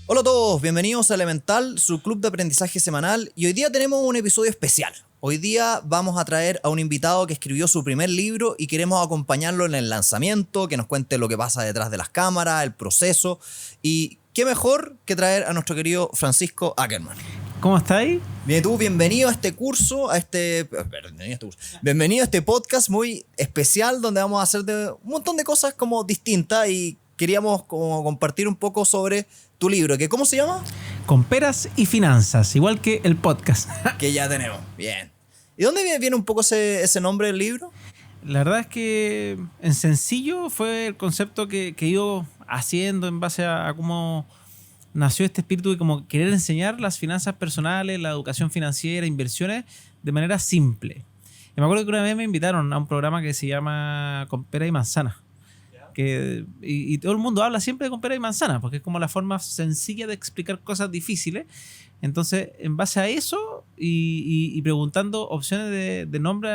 Hola a todos, bienvenidos a Elemental, su club de aprendizaje semanal, y hoy día tenemos un episodio especial. Hoy día vamos a traer a un invitado que escribió su primer libro y queremos acompañarlo en el lanzamiento, que nos cuente lo que pasa detrás de las cámaras, el proceso, y qué mejor que traer a nuestro querido Francisco Ackerman. ¿Cómo estáis? Bien, tú, bienvenido a este curso, bienvenido a este podcast muy especial donde vamos a hacer un montón de cosas como distintas y queríamos como compartir un poco sobre tu libro, que ¿cómo se llama? Con peras y finanzas, igual que el podcast. Que ya tenemos, bien. ¿Y dónde viene un poco ese nombre del libro? La verdad es que en sencillo fue el concepto que he ido haciendo en base a cómo nació este espíritu de como querer enseñar las finanzas personales, la educación financiera, inversiones de manera simple. Y me acuerdo que una vez me invitaron a un programa que se llama Con pera y manzana. Y todo el mundo habla siempre de con pera y manzana, porque es como la forma sencilla de explicar cosas difíciles. Entonces, en base a eso y preguntando opciones de nombre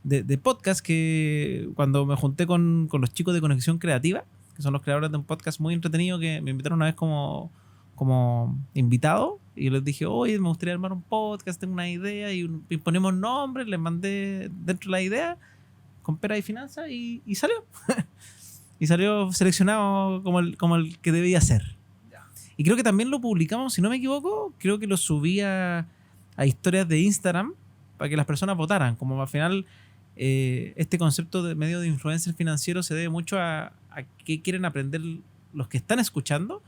de podcast, que cuando me junté con los chicos de Conexión Creativa, que son los creadores de un podcast muy entretenido que me invitaron una vez como invitado, y les dije, oye, me gustaría armar un podcast, tengo una idea, y ponemos nombres, les mandé dentro de la idea con pera y finanzas y salió. Y salió seleccionado como el que debía ser. Y creo que también lo publicamos, si no me equivoco, creo que lo subí a historias de Instagram para que las personas votaran. Como al final este concepto de medio de influencer financiero se debe mucho a qué quieren aprender los que están escuchando.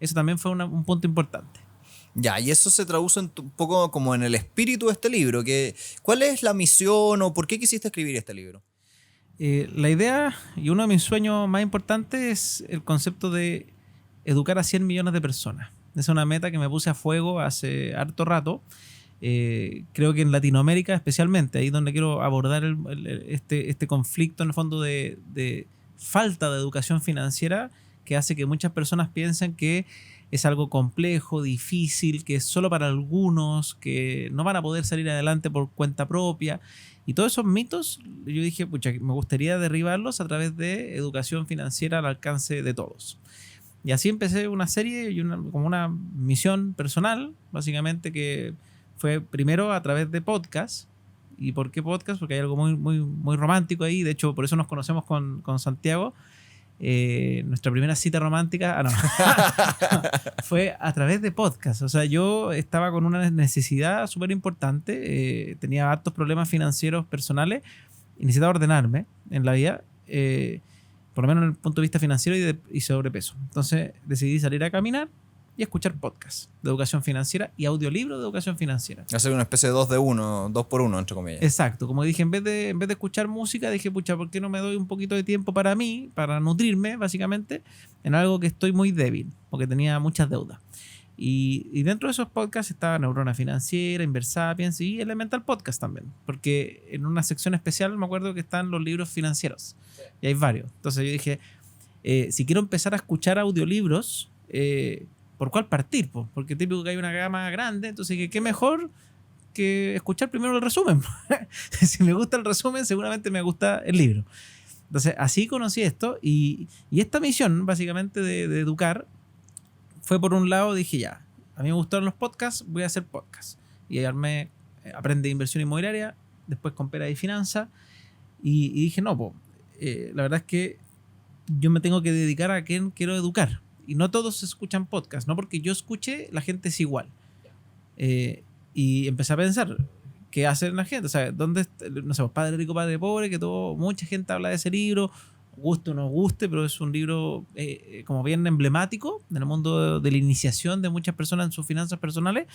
Eso también fue un punto importante. Ya, y eso se traduce un poco como en el espíritu de este libro. ¿Cuál es la misión o por qué quisiste escribir este libro? La idea y uno de mis sueños más importantes es el concepto de educar a 100 millones de personas. Esa es una meta que me puse a fuego hace harto rato. Creo que en Latinoamérica especialmente, ahí donde quiero abordar este conflicto en el fondo de falta de educación financiera, que hace que muchas personas piensen que es algo complejo, difícil, que es solo para algunos, que no van a poder salir adelante por cuenta propia. Y todos esos mitos, yo dije, pucha, me gustaría derribarlos a través de educación financiera al alcance de todos. Y así empecé una serie y como una misión personal, básicamente, que fue primero a través de podcast. ¿Y por qué podcast? Porque hay algo muy, muy, muy romántico ahí. De hecho, por eso nos conocemos con Santiago. Nuestra primera cita romántica fue a través de podcast. O sea, yo estaba con una necesidad súper importante, tenía hartos problemas financieros personales y necesitaba ordenarme en la vida, por lo menos en el punto de vista financiero y sobrepeso. Entonces decidí salir a caminar y escuchar podcasts de educación financiera y audiolibros de educación financiera. Hacer una especie de 2 por 1, entre comillas. Exacto, como dije, en vez de escuchar música, dije, pucha, ¿por qué no me doy un poquito de tiempo para mí, para nutrirme, básicamente, en algo que estoy muy débil, porque tenía muchas deudas? Y dentro de esos podcasts estaba Neurona Financiera, Inversapiens y Elemental Podcast también, porque en una sección especial me acuerdo que están los libros financieros, y hay varios. Entonces yo dije, si quiero empezar a escuchar audiolibros, ¿por cuál partir? Porque típico que hay una gama grande, entonces dije, ¿qué mejor que escuchar primero el resumen? Si me gusta el resumen, seguramente me gusta el libro. Entonces, así conocí esto y esta misión, básicamente, de educar, fue por un lado, dije ya, a mí me gustaron los podcasts, voy a hacer podcasts. Y armé Aprende Inversión Inmobiliaria, después con Pera y Finanzas, y dije, no, la verdad es que yo me tengo que dedicar a quien quiero educar. Y no todos escuchan podcast, no porque yo escuche, la gente es igual. Y empecé a pensar, ¿qué hace la gente? O sea, ¿dónde está? No sé, Padre Rico, Padre Pobre, que mucha gente habla de ese libro, guste o no guste, pero es un libro como bien emblemático en el mundo de la iniciación de muchas personas en sus finanzas personales.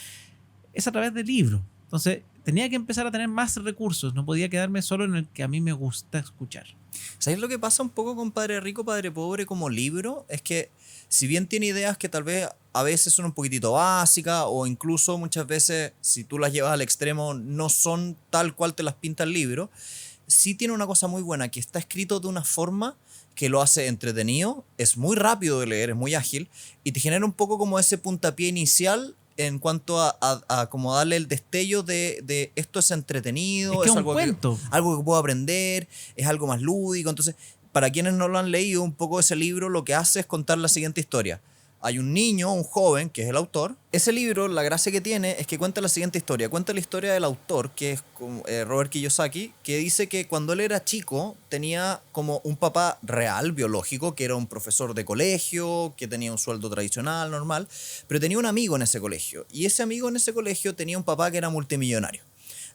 Es a través del libro. Entonces, tenía que empezar a tener más recursos. No podía quedarme solo en el que a mí me gusta escuchar. ¿Sabes lo que pasa un poco con Padre Rico, Padre Pobre como libro? Es que si bien tiene ideas que tal vez a veces son un poquitito básicas o incluso muchas veces, si tú las llevas al extremo, no son tal cual te las pinta el libro, sí tiene una cosa muy buena, que está escrito de una forma que lo hace entretenido, es muy rápido de leer, es muy ágil y te genera un poco como ese puntapié inicial en cuanto a como darle el destello de esto es entretenido, es es un algo cuento. Algo que puedo aprender, es algo más lúdico. Entonces, para quienes no lo han leído, un poco ese libro lo que hace es contar la siguiente historia. hay un niño, un joven, que es el autor. Ese libro, la gracia que tiene es que cuenta la siguiente historia. Cuenta la historia del autor, que es Robert Kiyosaki, que dice que cuando él era chico tenía como un papá real, biológico, que era un profesor de colegio, que tenía un sueldo tradicional, normal, pero tenía un amigo en ese colegio. Y ese amigo en ese colegio tenía un papá que era multimillonario.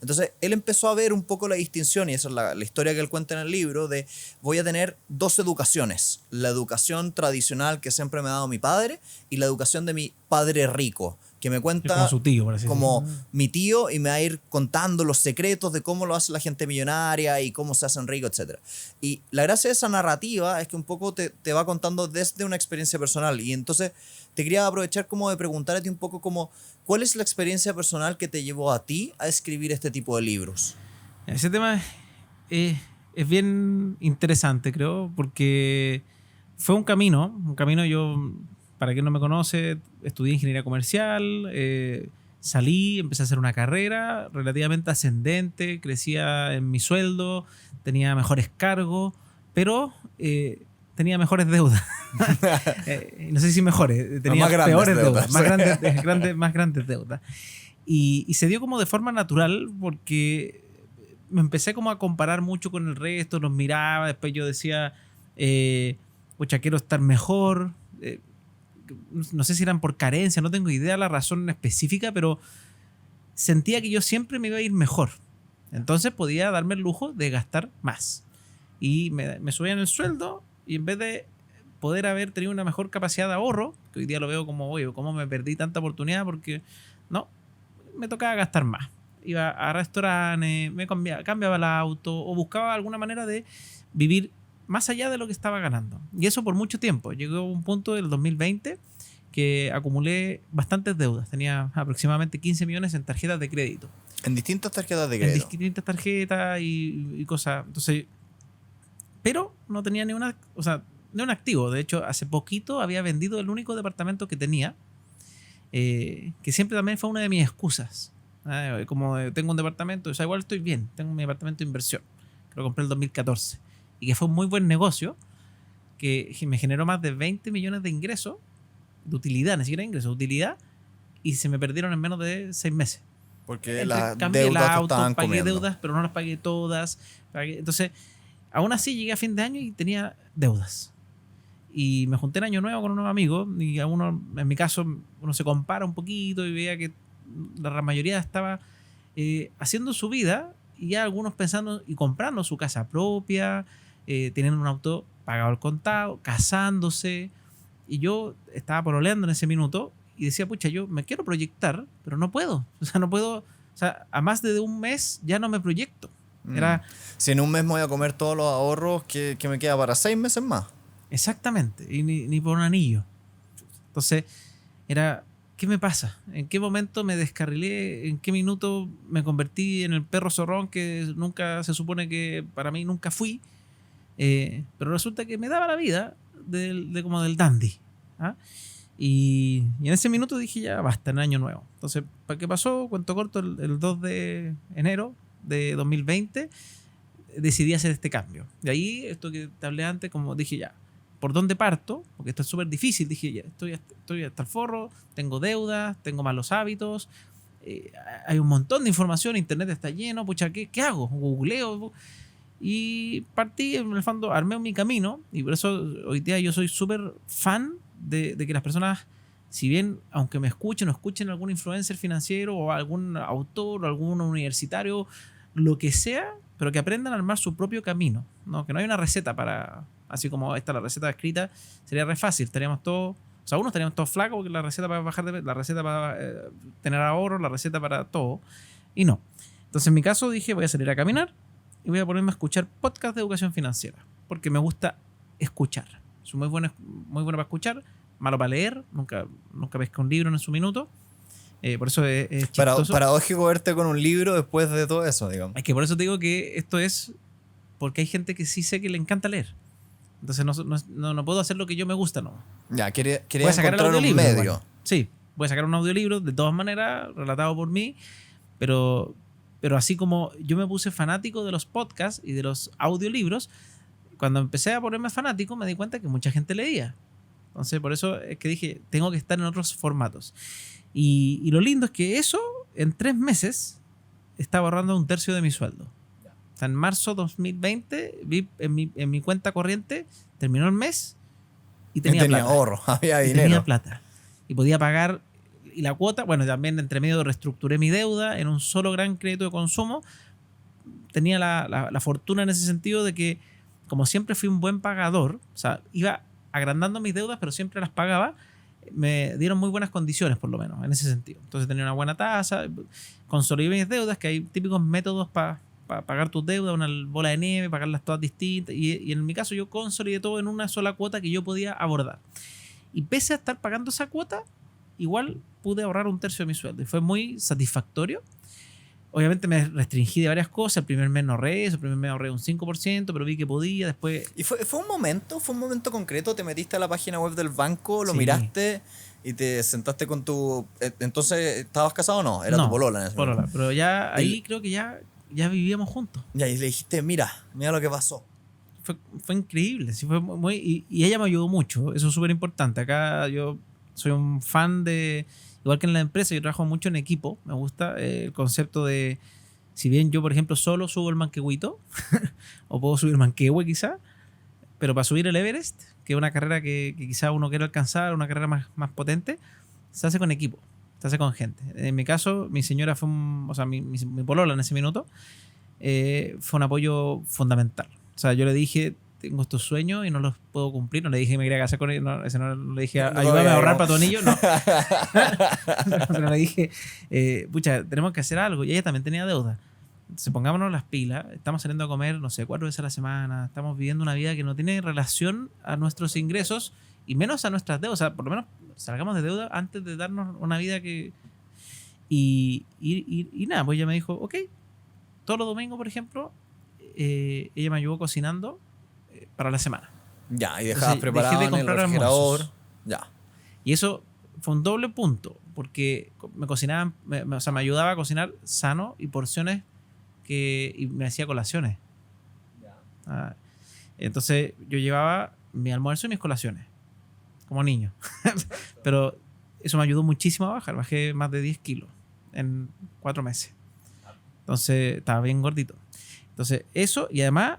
Entonces, él empezó a ver un poco la distinción, y esa es la historia que él cuenta en el libro, de voy a tener dos educaciones. La educación tradicional que siempre me ha dado mi padre y la educación de mi padre rico, que me cuenta como su tío, por así como decirlo. mi tío y me va a ir contando los secretos de cómo lo hace la gente millonaria y cómo se hacen ricos, etc. Y la gracia de esa narrativa es que un poco te va contando desde una experiencia personal. Y entonces te quería aprovechar como de preguntarte un poco como ¿cuál es la experiencia personal que te llevó a ti a escribir este tipo de libros? Ese tema es bien interesante, creo, porque fue un camino. Yo, para quien no me conoce, estudié ingeniería comercial, salí, empecé a hacer una carrera relativamente ascendente, crecía en mi sueldo, tenía mejores cargos, pero tenía mejores deudas. No sé si mejores, tenía más grandes peores deudas. más grandes deudas. Y se dio como de forma natural porque me empecé como a comparar mucho con el resto, los miraba, después yo decía, pucha, quiero estar mejor. No sé si eran por carencia, no tengo idea la razón específica, pero sentía que yo siempre me iba a ir mejor. Entonces podía darme el lujo de gastar más. Y me subían el sueldo y en vez de poder haber tenido una mejor capacidad de ahorro, que hoy día lo veo como, oye, ¿cómo me perdí tanta oportunidad? Porque no, me tocaba gastar más. Iba a restaurantes, cambiaba el auto o buscaba alguna manera de vivir más allá de lo que estaba ganando. Y eso por mucho tiempo. Llegó un punto del 2020 que acumulé bastantes deudas. Tenía aproximadamente 15 millones en tarjetas de crédito. En distintas tarjetas de En crédito. distintas tarjetas y cosas. Entonces, pero no tenía ni una, o sea, ni un activo. De hecho, hace poquito había vendido el único departamento que tenía, que siempre también fue una de mis excusas. Como tengo un departamento, o sea, igual estoy bien, tengo mi departamento de inversión, que lo compré en el 2014, y que fue un muy buen negocio, que me generó más de 20 millones de ingresos, de utilidad, ni siquiera ingresos, de utilidad, y se me perdieron en menos de 6 meses. Porque las Cambié el deudas te auto, estaban pagué comiendo. deudas, pero no las pagué todas. Entonces, aún así llegué a fin de año y tenía deudas. Y me junté en Año Nuevo con unos amigos y a uno, en mi caso, uno se compara un poquito y veía que la mayoría estaba haciendo su vida y ya algunos pensando y comprando su casa propia, teniendo un auto pagado al contado, casándose. Y yo estaba pololeando en ese minuto y decía, pucha, yo me quiero proyectar, pero no puedo. O sea, no puedo. O sea, a más de un mes ya no me proyecto. Era Si en un mes me voy a comer todos los ahorros que me queda para 6 meses más. exactamente, y ni por un anillo. Entonces, era, ¿qué me pasa? ¿En qué momento me descarrilé? ¿En qué minuto me convertí en el perro zorrón que nunca se supone que para mí nunca fui? Pero resulta que me daba la vida como del dandy. ¿Ah? Y en ese minuto dije, ya basta, en Año Nuevo. Entonces, ¿para qué pasó? Cuento corto, el 2 de enero de 2020 decidí hacer este cambio. De ahí, esto que te hablé antes, como dije ya, ¿por dónde parto? Porque esto es súper difícil. Dije ya, estoy hasta el forro, tengo deudas, tengo malos hábitos, hay un montón de información, internet está lleno, pucha, ¿qué hago? Googleo. Y partí, en el fondo, armé mi camino y por eso hoy día yo soy súper fan de que las personas, si bien, aunque me escuchen o escuchen algún influencer financiero o algún autor o algún universitario, lo que sea, pero que aprendan a armar su propio camino, ¿no? Que no hay una receta para, así como esta la receta escrita, sería re fácil, estaríamos todos, o sea, uno estaríamos todos flacos porque la receta para bajar de peso, la receta para tener ahorro, la receta para todo, y no. Entonces en mi caso dije, voy a salir a caminar y voy a ponerme a escuchar podcast de educación financiera, porque me gusta escuchar. Soy muy bueno para escuchar, malo para leer, nunca pesqué un libro en su minuto. Por eso es chistoso. Paradójico verte con un libro después de todo eso, digamos. Es que por eso te digo que esto es porque hay gente que sí sé que le encanta leer. Entonces no puedo hacer lo que yo me gusta, no. Ya, quería Voy a sacar el encontrar un audiolibro. medio. Igual. Sí, voy a sacar un audiolibro de todas maneras, relatado por mí, pero así como yo me puse fanático de los podcasts y de los audiolibros, cuando empecé a ponerme fanático me di cuenta que mucha gente leía. Entonces, por eso es que dije, tengo que estar en otros formatos. Y lo lindo es que eso, en 3 meses, estaba ahorrando 1/3 de mi sueldo. O sea, en marzo 2020, vi en mi cuenta corriente, terminó el mes y tenía plata. ahorro, había Y dinero. tenía plata. Y podía pagar. Y la cuota, bueno, también entre medio reestructuré mi deuda en un solo gran crédito de consumo. Tenía la fortuna en ese sentido de que, como siempre fui un buen pagador, o sea, iba agrandando mis deudas, pero siempre las pagaba, me dieron muy buenas condiciones, por lo menos, en ese sentido. Entonces tenía una buena tasa, consolidé mis deudas, que hay típicos métodos para pagar tus deudas, una bola de nieve, pagarlas todas distintas, y en mi caso yo consolidé todo en una sola cuota que yo podía abordar. Y pese a estar pagando esa cuota, igual pude ahorrar 1/3 de mi sueldo, y fue muy satisfactorio. Obviamente me restringí de varias cosas. El primer mes no ahorré eso, el primer mes ahorré un 5%, pero vi que podía, después... ¿Y fue un momento concreto? ¿Te metiste a la página web del banco, lo Sí. miraste y te sentaste con tu... Entonces, ¿estabas casado o no? Era No, tu polola en ese polola, momento. pero ya ahí creo que ya vivíamos juntos. Ya, y le dijiste, mira lo que pasó. Fue increíble, sí, fue y ella me ayudó mucho, eso es súper importante. Acá yo soy un fan de, igual que en la empresa, yo trabajo mucho en equipo, me gusta el concepto de, si bien yo, por ejemplo, solo subo el Manquehuito, o puedo subir Manquehue quizá, pero para subir el Everest, que es una carrera que quizá uno quiere alcanzar, una carrera más potente, se hace con equipo, se hace con gente. En mi caso, mi señora fue mi polola en ese minuto, fue un apoyo fundamental. O sea, yo le dije, tengo estos sueños y no los puedo cumplir. No le dije que me quería casar con él, no le dije, ayúdame a ahorrar para tu anillo. No. Pero le dije, pucha, tenemos que hacer algo. Y ella también tenía deuda. Entonces, pongámonos las pilas. Estamos saliendo a comer, no sé, 4 veces a la semana. Estamos viviendo una vida que no tiene relación a nuestros ingresos y menos a nuestras deudas. O sea, por lo menos salgamos de deuda antes de darnos una vida que... Y nada, pues ella me dijo, ok, todos los domingos, por ejemplo, ella me ayudó cocinando para la semana. Ya, y dejabas Entonces, preparado dejé de en el comprar refrigerador. almuerzos. Ya. Y eso fue un doble punto, porque me cocinaban, o sea, me ayudaba a cocinar sano y porciones y me hacía colaciones. Ah, entonces yo llevaba mi almuerzo y mis colaciones, como niño. Pero eso me ayudó muchísimo a bajar. Bajé más de 10 kilos en 4 meses. Entonces estaba bien gordito. Entonces eso, y además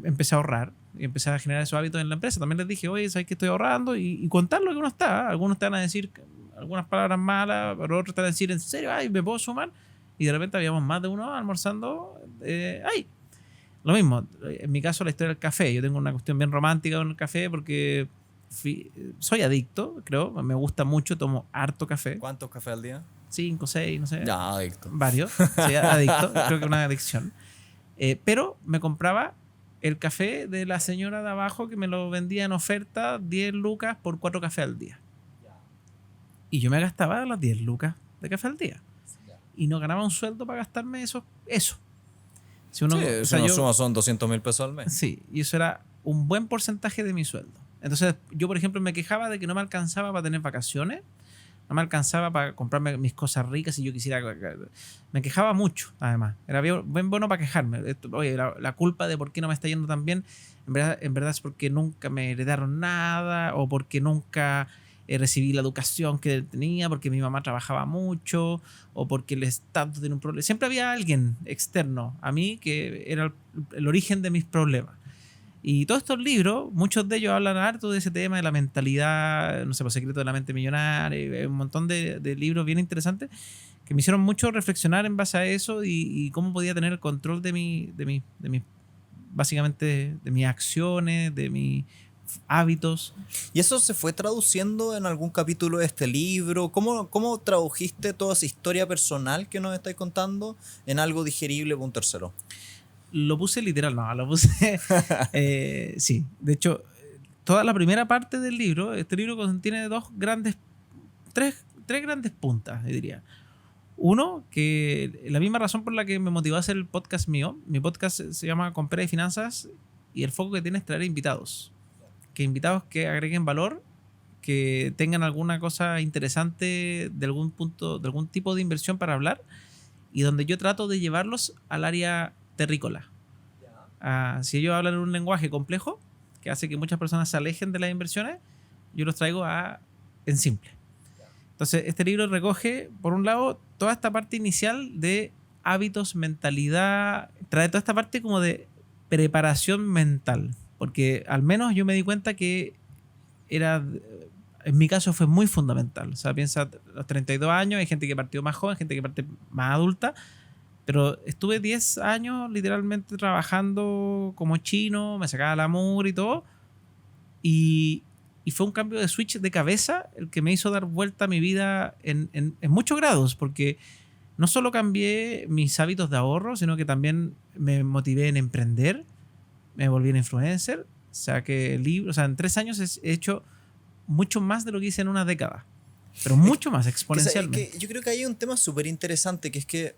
empecé a ahorrar y empecé a generar esos hábitos en la empresa. También les dije, oye, ¿sabes que estoy ahorrando? Y contar lo que uno está. Algunos te van a decir algunas palabras malas, pero otros te van a decir, ¿en serio? Ay, ¿me puedo sumar? Y de repente habíamos más de uno almorzando. ¡Ay! Lo mismo, en mi caso la historia del café. Yo tengo una cuestión bien romántica con el café porque soy adicto, creo. Me gusta mucho, tomo harto café. ¿Cuántos cafés al día? 5, 6, no sé. Ya, adicto. Varios. Sí, adicto. Creo que es una adicción. Pero me compraba el café de la señora de abajo que me lo vendía en oferta 10 lucas por 4 cafés al día. Y yo me gastaba las 10 lucas de café al día. Y no ganaba un sueldo para gastarme eso. Si uno, Sí, o si sea, uno suma son 200.000 pesos al mes. Sí, y eso era un buen porcentaje de mi sueldo. Entonces yo, por ejemplo, me quejaba de que no me alcanzaba para tener vacaciones, no me alcanzaba para comprarme mis cosas ricas si yo quisiera. Me quejaba mucho, además. Era bien bueno para quejarme. Oye, la culpa de por qué no me está yendo tan bien, en verdad es porque nunca me heredaron nada o porque nunca recibí la educación que tenía, porque mi mamá trabajaba mucho o porque el Estado tiene un problema. Siempre había alguien externo a mí que era el origen de mis problemas. Y todos estos libros, muchos de ellos hablan harto de ese tema, de la mentalidad, no sé, por Secreto de la Mente Millonaria, un montón de libros bien interesantes que me hicieron mucho reflexionar en base a eso y cómo podía tener el control básicamente de mis acciones, de mis hábitos. ¿Y eso se fue traduciendo en algún capítulo de este libro? ¿Cómo tradujiste toda esa historia personal que nos estáis contando en algo digerible para un tercero? Lo puse literal, no, lo puse... sí, de hecho, toda la primera parte del libro, este libro contiene tres grandes puntas, yo diría. Uno, que la misma razón por la que me motivó a hacer el podcast mío, mi podcast se llama Compra y Finanzas y el foco que tiene es traer invitados. Que invitados que agreguen valor, que tengan alguna cosa interesante de algún punto, de algún tipo de inversión para hablar y donde yo trato de llevarlos al área terrícola. Si ellos hablan en un lenguaje complejo que hace que muchas personas se alejen de las inversiones, yo los traigo en simple. Entonces, este libro recoge, por un lado, toda esta parte inicial de hábitos, mentalidad, trae toda esta parte como de preparación mental, porque al menos yo me di cuenta que en mi caso fue muy fundamental. O sea, piensa, los 32 años, hay gente que partió más joven, gente que partió más adulta, pero estuve 10 años literalmente trabajando como chino, me sacaba la mugre y todo, y fue un cambio de switch de cabeza el que me hizo dar vuelta a mi vida en muchos grados, porque no solo cambié mis hábitos de ahorro, sino que también me motivé en emprender, me volví un influencer, saqué libros, o sea, en 3 años he hecho mucho más de lo que hice en una década, pero mucho más, exponencialmente. Yo creo que hay un tema súper interesante, que es que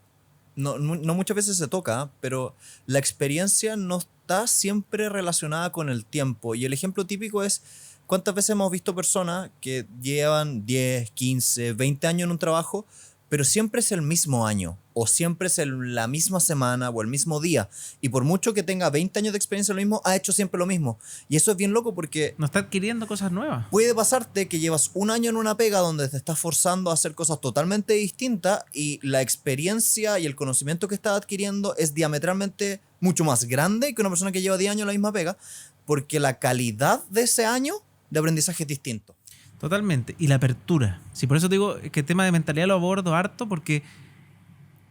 no muchas veces se toca, pero la experiencia no está siempre relacionada con el tiempo. Y el ejemplo típico es cuántas veces hemos visto personas que llevan 10, 15, 20 años en un trabajo, pero siempre es el mismo año, o siempre es la misma semana o el mismo día. Y por mucho que tenga 20 años de experiencia en lo mismo, ha hecho siempre lo mismo. Y eso es bien loco porque no está adquiriendo cosas nuevas. puede pasarte que llevas un año en una pega donde te estás forzando a hacer cosas totalmente distintas y la experiencia y el conocimiento que estás adquiriendo es diametralmente mucho más grande que una persona que lleva 10 años en la misma pega, porque la calidad de ese año de aprendizaje es distinto. Totalmente. Y la apertura. Sí, por eso te digo que el tema de mentalidad lo abordo harto, porque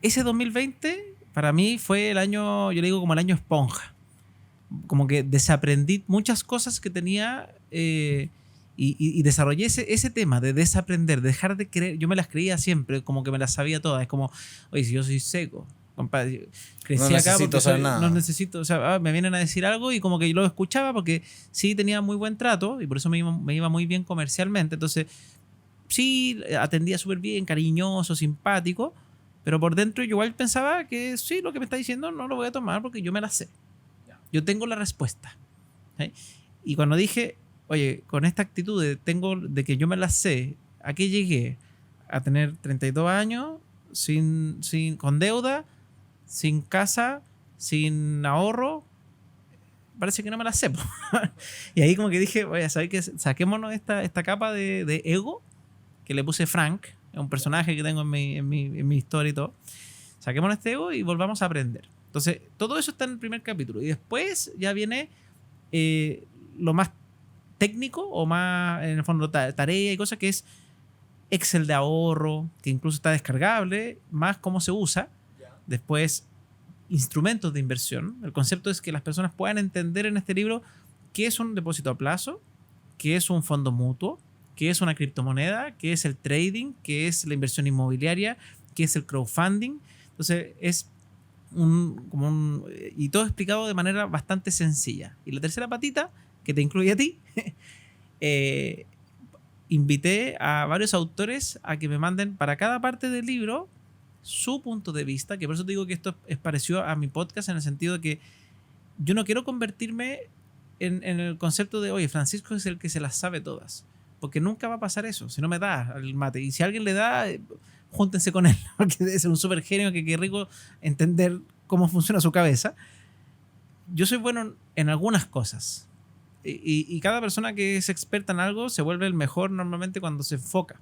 ese 2020 para mí fue el año, yo le digo como el año esponja. Como que desaprendí muchas cosas que tenía y desarrollé ese tema de desaprender, dejar de creer. Yo me las creía siempre, como que me las sabía todas. Es como, oye, si yo soy seco, compadre, crecí acá porque no necesito, o sea, me vienen a decir algo y como que yo lo escuchaba porque sí tenía muy buen trato y por eso me iba muy bien comercialmente. Entonces, sí, atendía súper bien, cariñoso, simpático, pero por dentro yo igual pensaba que sí, lo que me está diciendo no lo voy a tomar porque yo me la sé. Yo tengo la respuesta. ¿Sí? Y cuando dije, oye, con esta actitud de que yo me la sé, ¿a qué llegué? A tener 32 años, con deuda, sin casa, sin ahorro. Parece que no me la sé. Y ahí como que dije, oye, ¿sabes qué? Saquémonos esta capa de ego que le puse Frank, es un personaje que tengo en mi historia y todo. Saquémonos este ego y volvamos a aprender. Entonces, todo eso está en el primer capítulo. Y después ya viene lo más técnico o más, en el fondo, tarea y cosas, que es Excel de ahorro, que incluso está descargable, más cómo se usa. Después, instrumentos de inversión. El concepto es que las personas puedan entender en este libro qué es un depósito a plazo, qué es un fondo mutuo, qué es una criptomoneda, qué es el trading, qué es la inversión inmobiliaria, qué es el crowdfunding. Entonces, es y todo explicado de manera bastante sencilla. Y la tercera patita, que te incluye a ti, invité a varios autores a que me manden para cada parte del libro su punto de vista, que por eso te digo que esto es parecido a mi podcast, en el sentido de que yo no quiero convertirme en el concepto de, oye, Francisco es el que se las sabe todas, porque nunca va a pasar eso, si no me da el mate. Y si alguien le da, júntense con él, porque es un súper genio, que qué rico entender cómo funciona su cabeza. Yo soy bueno en algunas cosas. Y cada persona que es experta en algo se vuelve el mejor normalmente cuando se enfoca.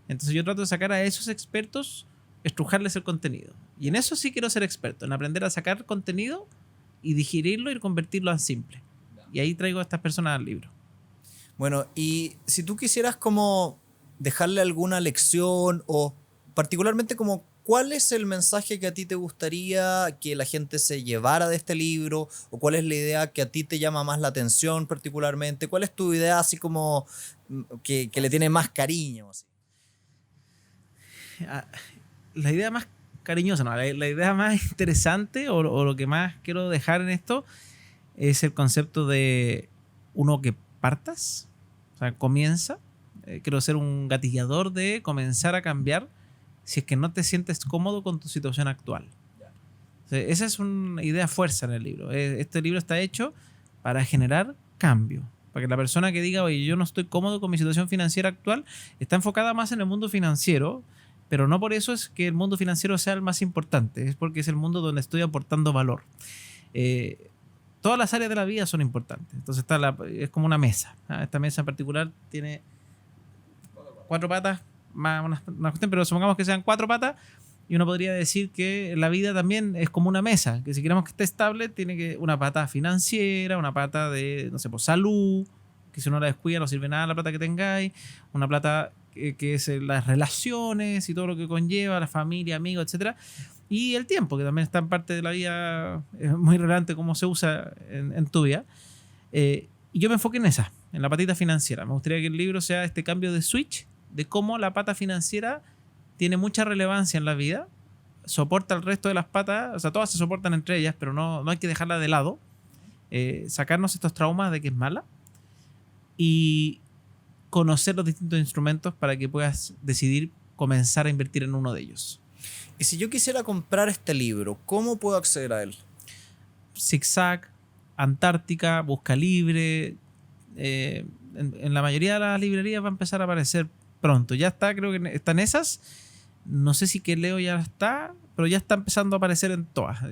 Entonces yo trato de sacar a esos expertos, estrujarles el contenido. Y en eso sí quiero ser experto, en aprender a sacar contenido y digerirlo y convertirlo en simple. Y ahí traigo a estas personas al libro. Bueno, y si tú quisieras como dejarle alguna lección o particularmente como cuál es el mensaje que a ti te gustaría que la gente se llevara de este libro, o cuál es la idea que a ti te llama más la atención particularmente, cuál es tu idea así como que le tiene más cariño. Así. La idea más cariñosa, no, la idea más interesante o lo que más quiero dejar en esto es el concepto de uno que partas, o sea, comienza. Quiero ser un gatillador de comenzar a cambiar si es que no te sientes cómodo con tu situación actual. O sea, esa es una idea fuerza en el libro. Este libro está hecho para generar cambio. Para que la persona que diga, oye, yo no estoy cómodo con mi situación financiera actual, está enfocada más en el mundo financiero, pero no por eso es que el mundo financiero sea el más importante, es porque es el mundo donde estoy aportando valor. todas las áreas de la vida son importantes. Entonces es como una mesa. Esta mesa en particular tiene 4 patas, más una cuestión, pero supongamos que sean 4 patas, y uno podría decir que la vida también es como una mesa, que si queremos que esté estable, tiene que una pata financiera, una pata de, no sé, por salud, que si uno la descuida no sirve nada la plata que tengáis, una plata que es las relaciones y todo lo que conlleva, la familia, amigos, etcétera, y el tiempo, que también está en parte de la vida, es muy relevante cómo se usa en tu vida. Y yo me enfoqué en la patita financiera. Me gustaría que el libro sea este cambio de switch, de cómo la pata financiera tiene mucha relevancia en la vida, soporta el resto de las patas, o sea, todas se soportan entre ellas, pero no hay que dejarla de lado, sacarnos estos traumas de que es mala y conocer los distintos instrumentos para que puedas decidir comenzar a invertir en uno de ellos. Y si yo quisiera comprar este libro, ¿cómo puedo acceder a él? Zigzag, Antártica, Busca Libre, en la mayoría de las librerías va a empezar a aparecer pronto. Ya está, creo que están esas. No sé si que Leo ya está, pero ya está empezando a aparecer en todas.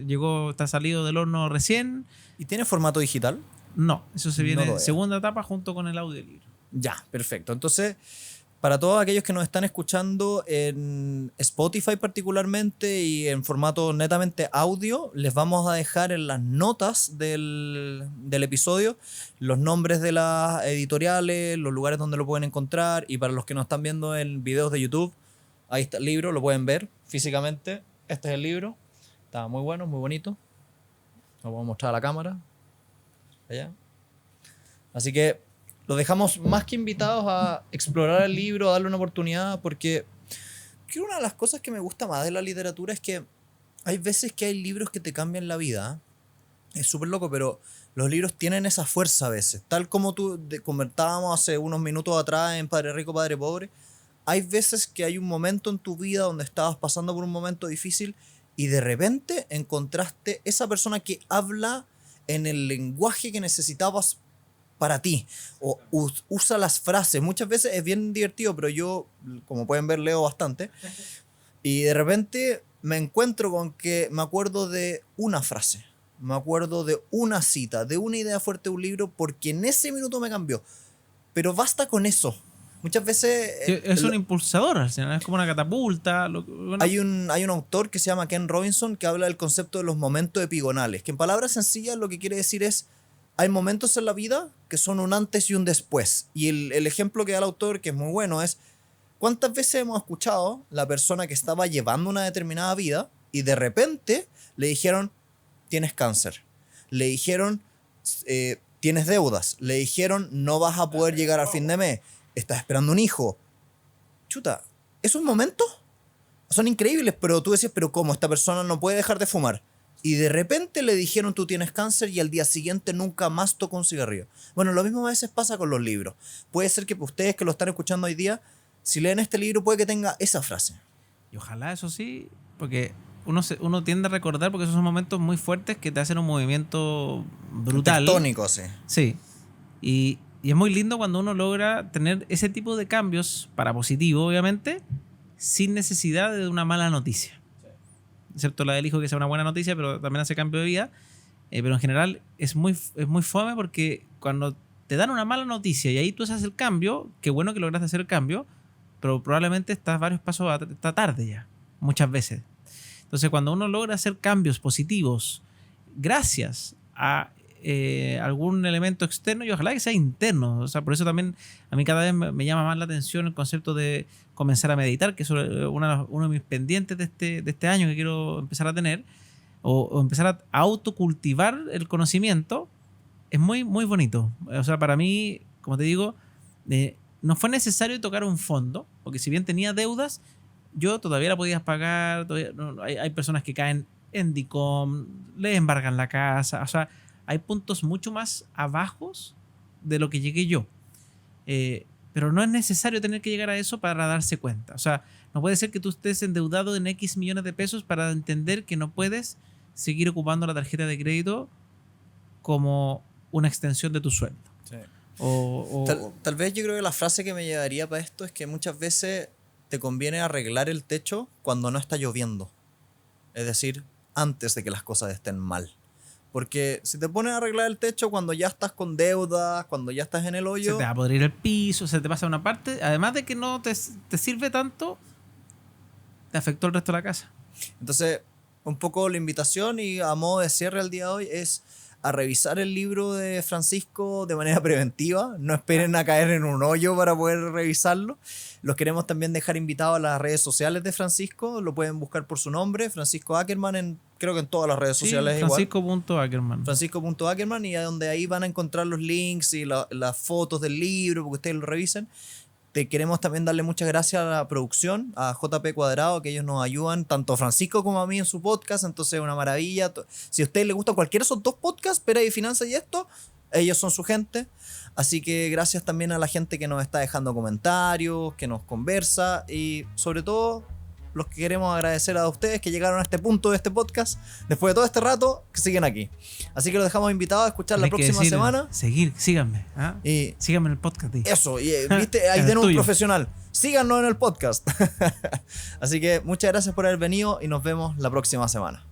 Está salido del horno recién. ¿Y tiene formato digital? No, eso se viene No en segunda etapa junto con el audiolibro. Ya, perfecto. Entonces, para todos aquellos que nos están escuchando en Spotify particularmente y en formato netamente audio, les vamos a dejar en las notas del episodio los nombres de las editoriales, los lugares donde lo pueden encontrar, y para los que nos están viendo en videos de YouTube, ahí está el libro, lo pueden ver físicamente. Este es el libro. Está muy bueno, muy bonito. Lo voy a mostrar a la cámara. Allá. Así que los dejamos más que invitados a explorar el libro, a darle una oportunidad, porque creo que una de las cosas que me gusta más de la literatura es que hay veces que hay libros que te cambian la vida. Es súper loco, pero los libros tienen esa fuerza a veces. Tal como comentábamos hace unos minutos atrás en Padre Rico, Padre Pobre, hay veces que hay un momento en tu vida donde estabas pasando por un momento difícil y de repente encontraste esa persona que habla en el lenguaje que necesitabas para ti, o usa las frases. Muchas veces es bien divertido, pero yo, como pueden ver, leo bastante, y de repente me encuentro con que me acuerdo de una frase, me acuerdo de una cita, de una idea fuerte de un libro, porque en ese minuto me cambió. Pero basta con eso. Muchas veces es un impulsador, es como una catapulta. hay un autor que se llama Ken Robinson que habla del concepto de los momentos epigonales, que en palabras sencillas lo que quiere decir es: hay momentos en la vida que son un antes y un después. Y el ejemplo que da el autor, que es muy bueno, es: ¿cuántas veces hemos escuchado la persona que estaba llevando una determinada vida y de repente le dijeron tienes cáncer, le dijeron tienes deudas, le dijeron no vas a poder llegar al fin de mes, estás esperando un hijo? Chuta, esos momentos son increíbles, pero tú decías, pero ¿cómo? Esta persona no puede dejar de fumar. Y de repente le dijeron tú tienes cáncer y al día siguiente nunca más tocó un cigarrillo. Bueno, lo mismo a veces pasa con los libros. Puede ser que ustedes que lo están escuchando hoy día, si leen este libro, puede que tenga esa frase. Y ojalá eso sí, porque uno tiende a recordar, porque esos son momentos muy fuertes que te hacen un movimiento brutal. Tectónico, sí. Sí. Y es muy lindo cuando uno logra tener ese tipo de cambios, para positivo, obviamente, sin necesidad de una mala noticia. Excepto la del hijo, que sea una buena noticia, pero también hace cambio de vida. Pero en general es muy fome, porque cuando te dan una mala noticia y ahí tú haces el cambio, qué bueno que lograste hacer el cambio, pero probablemente estás varios pasos está tarde ya, muchas veces. Entonces, cuando uno logra hacer cambios positivos gracias a algún elemento externo, y ojalá que sea interno, o sea, por eso también a mí cada vez me llama más la atención el concepto de comenzar a meditar, que es uno de mis pendientes de este año que quiero empezar a tener, o empezar a autocultivar el conocimiento. Es muy, muy bonito. O sea, para mí, como te digo, no fue necesario tocar un fondo, porque si bien tenía deudas, yo todavía la podía pagar. Hay personas que caen en DICOM, le embargan la casa. O sea, hay puntos mucho más abajos de lo que llegué yo. Pero no es necesario tener que llegar a eso para darse cuenta. O sea, no puede ser que tú estés endeudado en X millones de pesos para entender que no puedes seguir ocupando la tarjeta de crédito como una extensión de tu sueldo. Sí. Tal vez yo creo que la frase que me llevaría para esto es que muchas veces te conviene arreglar el techo cuando no está lloviendo. Es decir, antes de que las cosas estén mal. Porque si te pones a arreglar el techo cuando ya estás con deudas, cuando ya estás en el Se hoyo, te va a podrir el piso, se te pasa una parte. Además de que no te sirve tanto, te afectó el resto de la casa. entonces un poco la invitación y a modo de cierre el día de hoy es a revisar el libro de Francisco de manera preventiva. No esperen a caer en un hoyo para poder revisarlo. Los queremos también dejar invitados a las redes sociales de Francisco. Lo pueden buscar por su nombre, Francisco Ackerman, creo que en todas las redes sociales igual. Francisco.ackerman. Francisco.ackerman, y a donde ahí van a encontrar los links y las fotos del libro, porque ustedes lo revisen. Te queremos también darle muchas gracias a la producción, a JP Cuadrado, que ellos nos ayudan, tanto a Francisco como a mí en su podcast, entonces es una maravilla. Si a ustedes les gusta cualquiera de esos dos podcasts, Pera y Finanzas y esto, ellos son su gente. Así que gracias también a la gente que nos está dejando comentarios, que nos conversa, y sobre todo los que queremos agradecer a ustedes que llegaron a este punto de este podcast, después de todo este rato, que siguen aquí. Así que los dejamos invitados a escuchar la próxima semana. Síganme. Y síganme en el podcast. eso, y viste, ahí tenemos un profesional. Síganos en el podcast. Así que muchas gracias por haber venido y nos vemos la próxima semana.